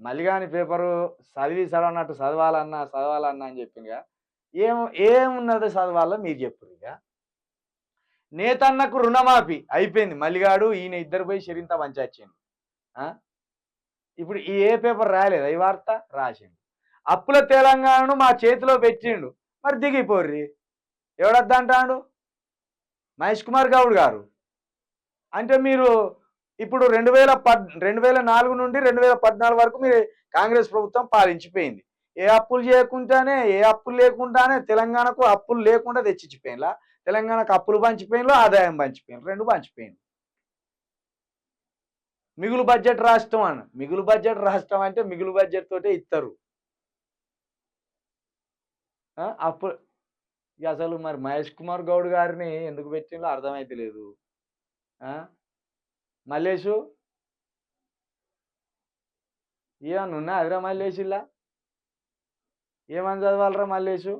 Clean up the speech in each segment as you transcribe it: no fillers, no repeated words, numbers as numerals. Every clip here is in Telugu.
మల్లిగాని పేపరు చదవనట్టు చదవాలన్నా అని చెప్పిందిగా. ఏం ఏమున్నదో చదవాలో మీరు చెప్పుర్రు ఇక. నేతన్నకు రుణమాఫీ అయిపోయింది. మల్లిగాడు ఈయన ఇద్దరు పోయి షరింత పంచాచిండు. ఇప్పుడు ఏ పేపర్ రాయలేదా ఈ వార్త? రాసిండు. అప్పుల తెలంగాణను మా చేతిలో పెట్టిండు. మరి దిగిపోర్రి. ఎవడొద్దంటాడు? మహేష్ కుమార్ గౌడ్ గారు. అంటే మీరు ఇప్పుడు 2004 నుండి 2014 వరకు మీరు కాంగ్రెస్ ప్రభుత్వం పాలించిపోయింది. ఏ అప్పులు లేకుండానే తెలంగాణకు అప్పులు లేకుండా తెచ్చిచ్చిపోయినలా? తెలంగాణకు అప్పులు పంచిపోయినలో, ఆదాయం పంచిపోయిన, 2 పంచిపోయింది. మిగులు బడ్జెట్ రాష్ట్రం మిగులు బడ్జెట్ రాష్ట్రం అంటే మిగులు బడ్జెట్ తోటే ఇస్తారు. అప్పుడు అసలు మరి మహేష్ కుమార్ గౌడ్ గారిని ఎందుకు పెట్టిందో అర్థమైతే లేదు. మల్లేషు ఏమన్నా ఉన్నా అదిరా మల్లేషిల్లా? ఏమని చదవాలరా మల్లేషు?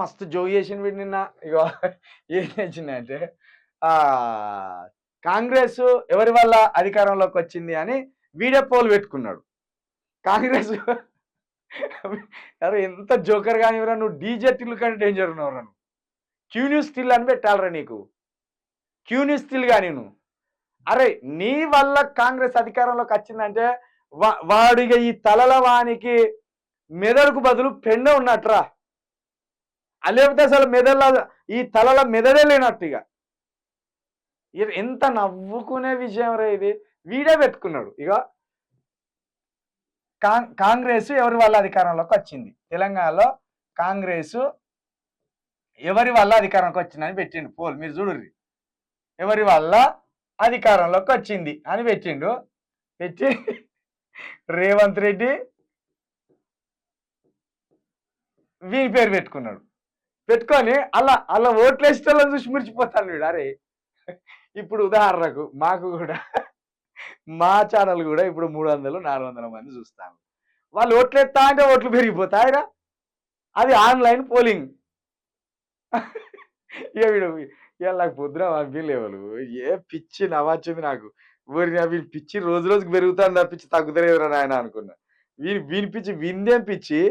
మస్తు జోగి చేసిన వీడు నిన్న. ఇగో ఏం తెచ్చిందంటే కాంగ్రెస్ ఎవరి వల్ల అధికారంలోకి వచ్చింది అని వీడియో పోల్ పెట్టుకున్నాడు. కాంగ్రెస్ అరే ఎంత జోకర్ కానివరా నువ్వు. డీజే టిల్ కంటే డేంజర్ ఉన్నావురా నువ్వు. క్యూన్యూస్ స్టిల్ అని పెట్టాలరా నీకు. క్యూన్యూస్ స్టిల్ గా నేను. అరే నీ వల్ల కాంగ్రెస్ అధికారంలోకి వచ్చిందంటే వాడిగా ఈ తలల వానికి మెదడుకు బదులు పెండ ఉన్నట్రా. లేకపోతే అసలు మెదళ్ళ ఈ తలల మెదడే లేనట్టు. ఇక ఎంత నవ్వుకునే విషయం రా ఇది. వీడే పెట్టుకున్నాడు. ఇక కాంగ్రెస్ ఎవరి వల్ల అధికారంలోకి వచ్చింది, తెలంగాణలో కాంగ్రెస్ ఎవరి వల్ల అధికారంలోకి వచ్చిందని పెట్టిండు పోల్. మీరు చూడుర్రి. ఎవరి వల్ల అధికారంలోకి వచ్చింది అని పెట్టిండు. పెట్టి రేవంత్ రెడ్డి వీని పేరు పెట్టుకున్నాడు. పెట్టుకొని అలా ఓట్లు వేసేటోళ్ళని చూసి మురిచిపోతాను వీడు. అరే ఇప్పుడు ఉదాహరణకు మాకు కూడా మా ఛానల్ కూడా ఇప్పుడు 300-400 మంది చూస్తాను. వాళ్ళు ఓట్లు ఎత్తా అంటే ఓట్లు పెరిగిపోతాయిరా. అది ఆన్లైన్ పోలింగ్. ఇక వీడు ఇవాళ నాకు పొద్దున పంపిలేవాళ్ళు. ఏ పిచ్చి నవ్వచ్చింది నాకు. వీడి పిచ్చి రోజు రోజుకి పెరుగుతాను తప్పించి తగ్గుతలేదురా నాయన అనుకున్నా. వీని పిచ్చి విందేం పిచ్చి.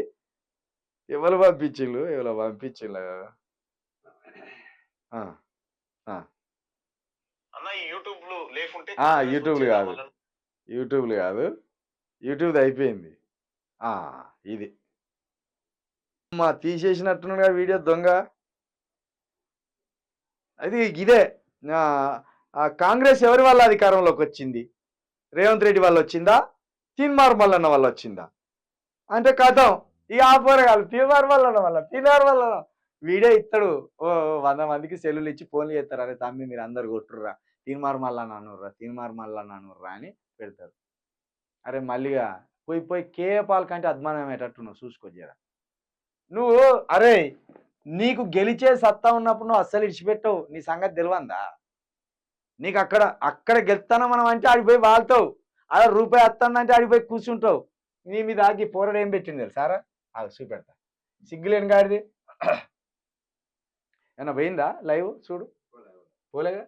ఎవరు పంపించిళ్ళు యూట్యూబ్లు కాదు యూట్యూబ్ అయిపోయింది. ఇది తీసేసినట్టుగా వీడియో దొంగ. అది ఇదే కాంగ్రెస్ ఎవరి వల్ల అధికారంలోకి వచ్చింది? రేవంత్ రెడ్డి వల్ల వచ్చిందా, తీన్మార్ మల్లన్న వల్ల వచ్చిందా అంటే కథం. ఇక ఆపోరగాలు తీన్మార్ మల్లన్న వల్ల వీడే ఇస్తాడు. 100 మందికి సెల్లులు ఇచ్చి ఫోన్లు చేస్తారు. అరే తమ్మి మీరు అందరు కొట్టుర్రా, తీన్మార్ మల్లన్న అనుర్రా అని పెడతారు. అరే మళ్ళీగా పోయి కేపాల కంటే అద్మానమేటట్టు నువ్వు చూసుకోజరా. నువ్వు అరే నీకు గెలిచే సత్తా ఉన్నప్పుడు నువ్వు అస్సలు ఇడిచిపెట్టవు. నీ సంగతి తెలియందా? నీకు అక్కడ గెలుస్తాను మనం అంటే ఆడిపోయి వాళ్తావు. అలా రూపాయి వస్తుందంటే ఆడిపోయి కూర్చుంటావు. నీ మీద ఆగి పోరాడు ఏం పెట్టింది సారా? అది చూపెడతా. సిగ్గులేని గాడిది. ఏమన్నా పోయిందా లైవ్? చూడు పోలేగా.